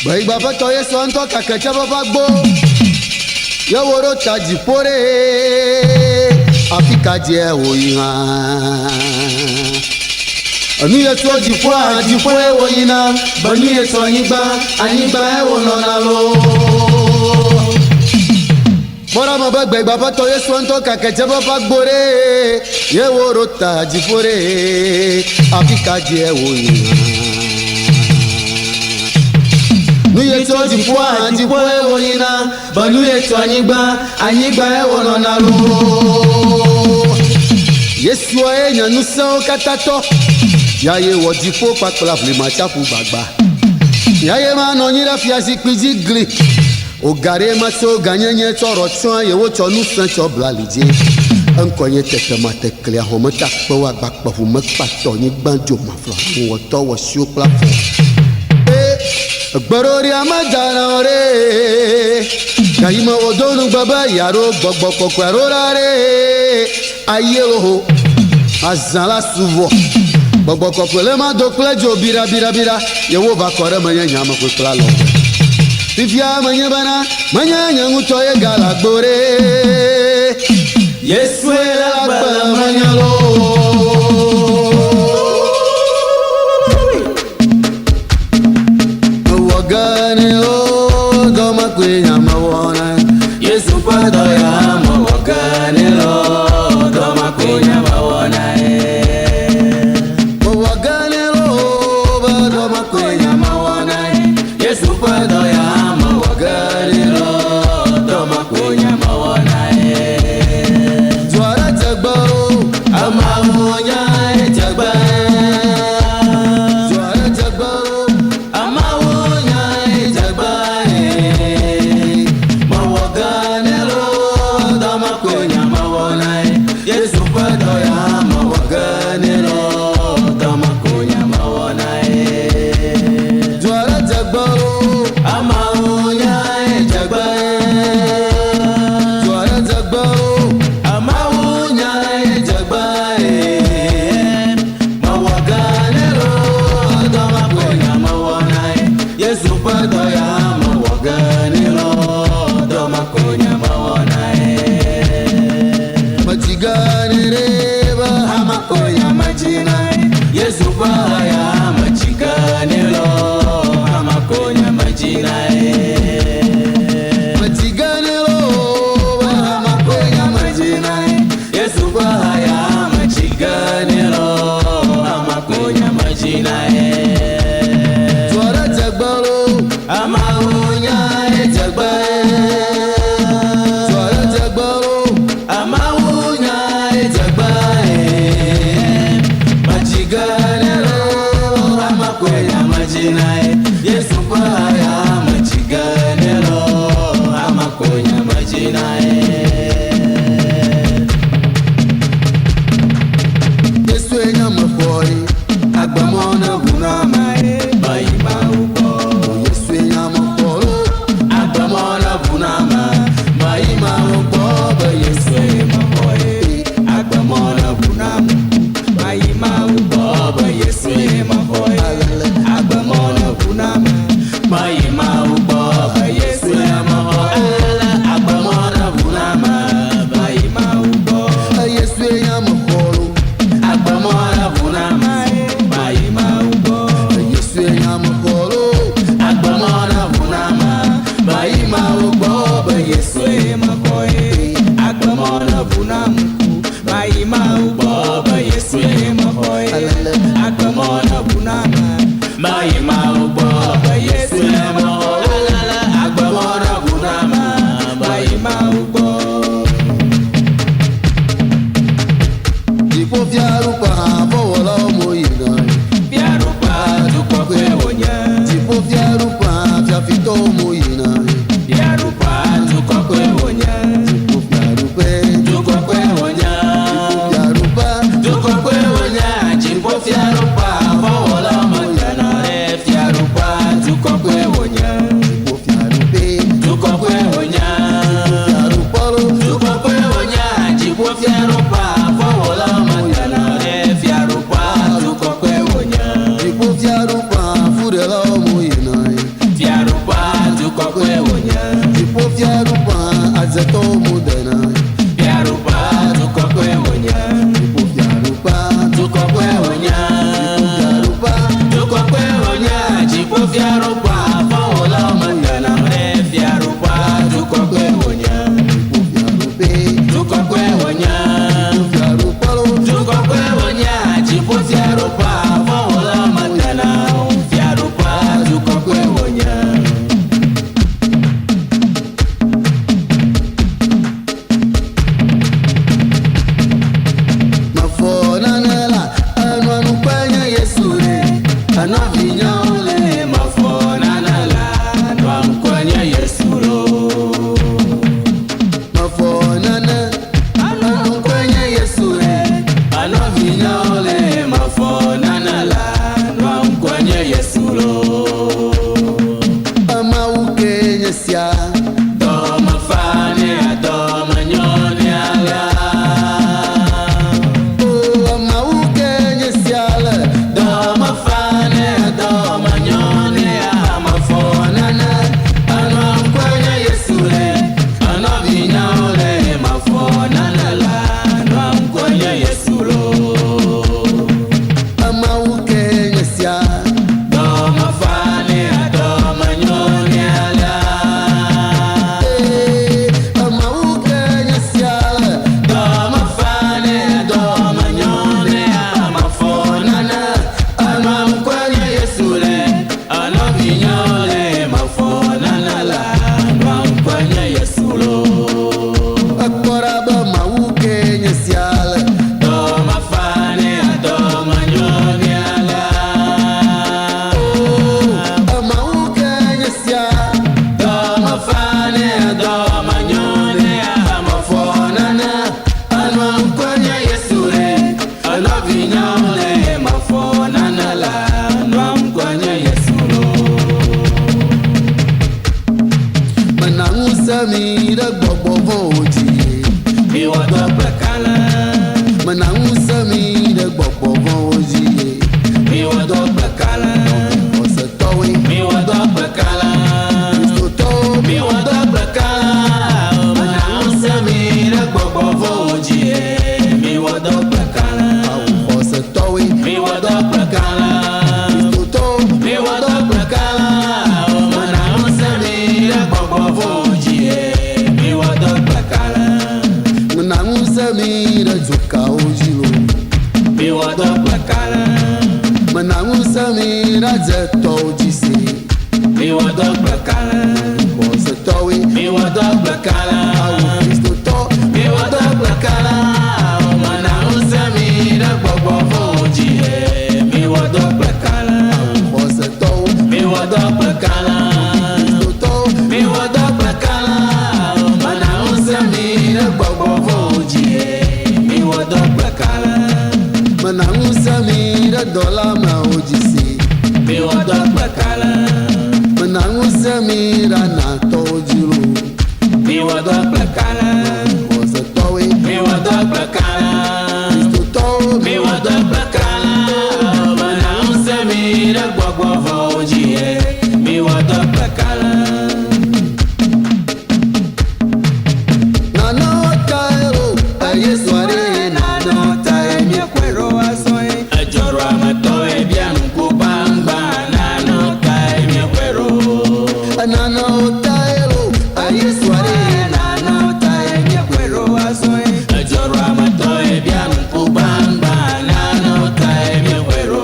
Băi baba toye santo kakecha baba gbo. Yo woro taji pore. Afika je oyiha. Ani eto jipo e oyina. Bani eto anigba e wonona lo. Bora ma bagbe baba toye santo kakecha baba gbore. Yo woro taji pore. Afika je oyiha. Nuye to jipo e oyina, banuye to anigba e wonona lo. Yesu e nyanu san katato. Yaye wo jipo pakla flema chapu bagba. Yaye ma no nyira fiasi piji gri. Ogare ma so ganyenye toro tson ye wo cho nu san cho blalije. Enkonye tete ma tekle ho ma takpo wa gbakpo fu ma pato ni gbanjo ma flo. Wo to wo sio plafo. Gbarori amajana ore Kayima odonu baba yaro gbogbo kokwaro rare Ayelo azala suvo Gbogbo kokwele ma dokle jo bira Yewo bakore manye nyama kwekla lo Fifia manye bana Manye nyanguto ye galagbore Yesu la gbala manye lo Yesu pado ya mawaganelo doma kunya mawana mawaganelo doma kunya mawana Yesu pado ya mawaganelo doma kunya mawana Zwara jagba amawonya jagba Zwara jagba amawonya jagba Yesu pado ya mawaganelo dama kunya mawana Zwara jagba amawonya jagba Zwara jagba amawonya jagba mawaganelo dama kunya mawana Yesu pado ya mawaganelo dama kunya mawana Majiganireba Amakoya majina Yesu baya majiganelo Amakoya majina Majiganelo Amakoya majina Yesu baya majiganelo Amakoya majina Zwara jagba Amawonya jagba Zwara jagba Amawonya jagba majiganelo amakwenya majina Yesu baya majiganelo amakwenya majina Yesu enyama boy agbamona bunama bayima ubo Yesu enyama boy agbamona bunama bayima ubo Yesu enyama boy agbamona bunama bayima ubo Yesu enyama boy agbamona bunama bayima ubo Yesu enyama boy agbamona bunama bayima ubo Yesu enyama boy agbamona bunama bayima ubo Yesu enyama boy agbamona bunama bayima ubo Yesu enyama boy agbamona bunama bayima ubo Yesu enyama boy agbamona bunama bayima ubo Yesu enyama boy agbamona bunama bayima ubo Ipo fiarupa bowola moyina biarupa tukokwe wonya Ipo fiarupa fiafito moyina biarupa tukokwe wonya Ipo fiarupe tukokwe wonya fiarupa tukokwe wonya jimbo fiarupa fowola mangana Anovinya ole mafona nala Nwa mkwenye Yesu lo Mafona na Mkwenye Yesu le Anovinya ole mafona nala Nwa mkwenye Yesu lo ama ukenye sia Doma fane adoma nyone ala ama ukenye sia le Doma fane adoma nyone ama fona na Anwa mkwenye Yesu le Anovinya ole mafona nala Anwa mkwenye Yesu lo ama ukenye sia Doma fane adoma nyone ala ama ukenye sia le Doma fane adoma nyone ama fona na Anwa mkwenye Yesu le Anovinya ole mafona nala Anwa mkwenye Yesu lo akora ba ma ukenye sia le Doma fane adoma nyone ala ama ukenye sia Doma fane adoma nyone ama fona na Anwa mkwenye Yesu le Anovinya ole mafona nala Anwa mkwenye Yesu lo manangusa mi da gbogbo voji Mi wado pekala manangusa mi da gbogbo voji Mi wado pekala ose towe Mi wado pekala to Mi wado pekala Manangusa mi da gbogbo voji Mi wado pekala ose towe Mi wado pekala to Mi wado pekala Manangusa mi da gbogbo voji Mi wado pekala manangusa mi da zuka ojilo Mi wado pekala manangusa mi da zeto ojise Mi wado pekala ose towe Mi wado pekala Kristo to Mi wado pekala Manangusa mi da gbogbo voji Mi wado pekala ose towe Mi wado pekala Kristo to Mi wado pekala Manangusa mi da gbogbo voji Mi wado pekala manangusa mi da dola ma ojise Mi wado pekala manangusa mi da na to ojilo Mi wado pekala ose towe Mi wado pekala Kristo to Mi wado pekala Manangusa mi da gbogbo voji Mi wado pekala na no taero ayesu are na no taero Ejoro amato ebian kubamba na no time kwero na no taero ayesu are na no time kwero Ejoro amato ebian kubamba na no time kwero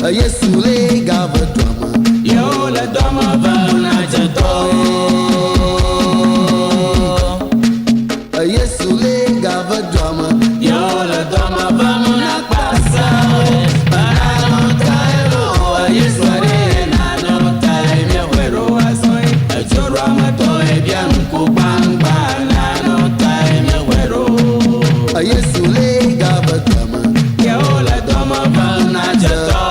ayesu le gava drama Yo la dama va na jato ayesu le gava drama Yo la dama va na pasa para no time Yesu are na no time kwero Ejoro amato ebian kubamba na no time kwero ayesu le gava drama Yo la dama va na jato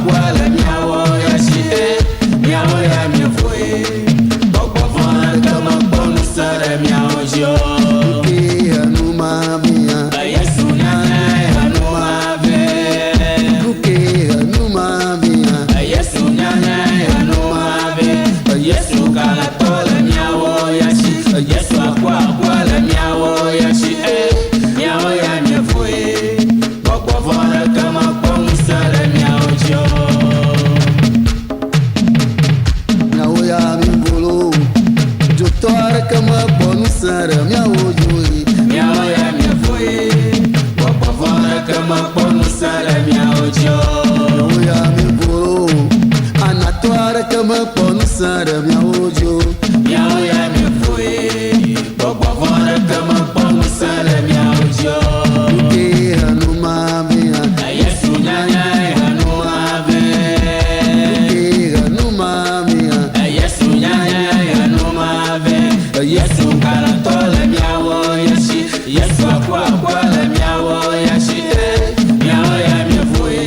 kwa le miawo ya shi miawo ya mi foi bokbo fona kama ponu sare miawo jo ke hanuma mia Yesu nyanya hanuma ve ke hanuma mia Yesu nyanya hanuma ve Yesu kala tole miawo ya shi Yesu kwa le miawo ya shi miawo ya mi foi bokbo fona kama ponu sare miawo jo miawo ya mi bolo jotor kama ponu sare miawo joi miawo ya mi foi bokbo fona kama ponu sare miawo jo miawo ya mi bolo anatoire kama ponu sare miawo jo miawo ya mi foi bokbo fona kama ponu sare miawo jo ke hanuma mia Yesu nyanya hanuma ve ke hanuma mia Yesu nyanya hanuma ve Yesu kala tole miawo ya shi Yesu kwa le miawo ya shi miawo ya mi foi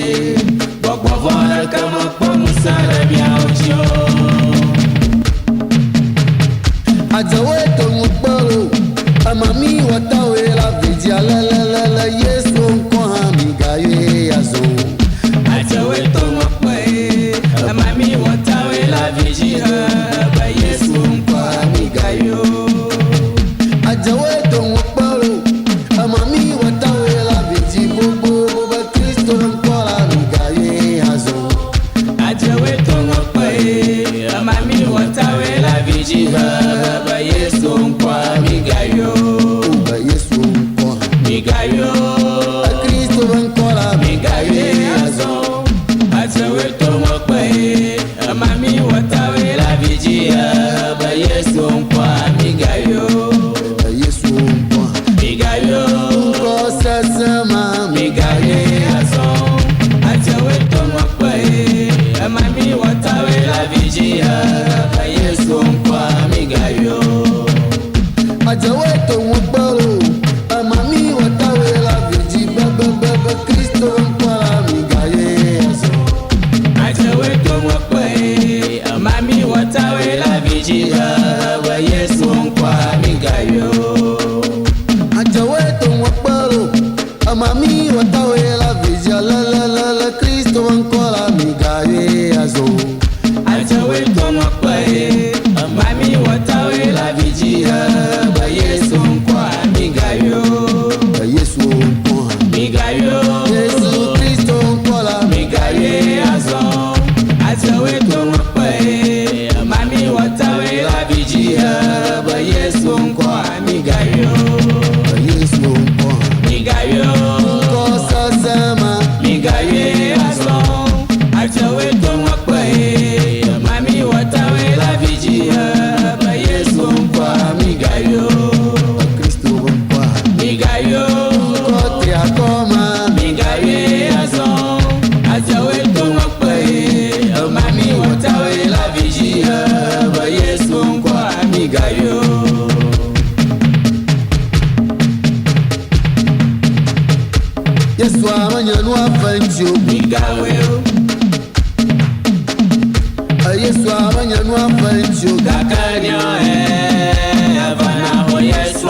bokbo fona kama ponu sare miawo jo ajawe to mukbaro amami watawe la vidia la la la la yesu nko ami gaye yazo Ajawe to mokwe amami watawe la vijiha ba Yesu nkwa migayo ajawe to mukbaro amami watawe la vidi bobo ba kristo nko ami gaye yazo Ajawe to mokwe amami watawe la vijiha ba Yesu nkwa migayo ba yesu nko migayo kristo nko ami migayo azo Ajawe to mokwe amami watawe la vijiha ba Yesu nkwa migayo ba yesu nko migayo ko sasama migaye aso ajawe to mokwe amami watawe la vijiha ba Yesu nkwa migayo ajawe to mukbaro amami watawe la vidi baba kristo nko ami gaye yazo ajawe to mokwe amami watawe la vijiha ba Yesu nkwa migayo ajawe to mukbaro amami watawe la vidi la la la la kristo nko ami gaye yazo ajawe to mokwe amami watawe la vijiha ba Yesu nkwa migayo yesu nko migayo yesu kristo nko ami migaye azo ajawe to mokwe amami watawe la vijiha ba Yesu nkwa migayo yesu nko migayo ko sasama migaye azo ajawe to mokwe amami watawe la vijiha ba Yesu nkwa migayo kristo nko migayo ko te akoma migaye azo ajawe to mokwe amami watawe la vijiha ba Yesu nkwa migayo yesu amanyanu afanjo migawe yesu amanyanu afanjo kakanyo avana ho Yesu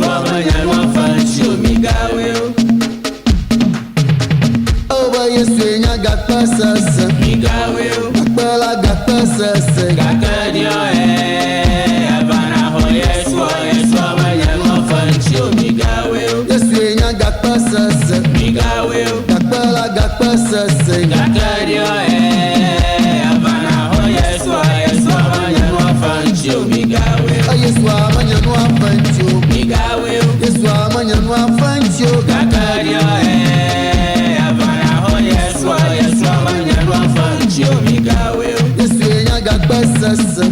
amanyanu afancho migawe oba yesu enyaga pasasa migawe akpela ga pasasa kakanyo avana ho Yesu amanyanu afancho migawe yesu enyaga pasasa migawe akpela ga pasasa kakanyo avana ho Yesu amanyanu afancho migawe yesu amanyanu afanjo migawe yesu amanyanu afanjo kakanyo avana ho Yesu amanyanu afancho migawe yesu enyaga pasasa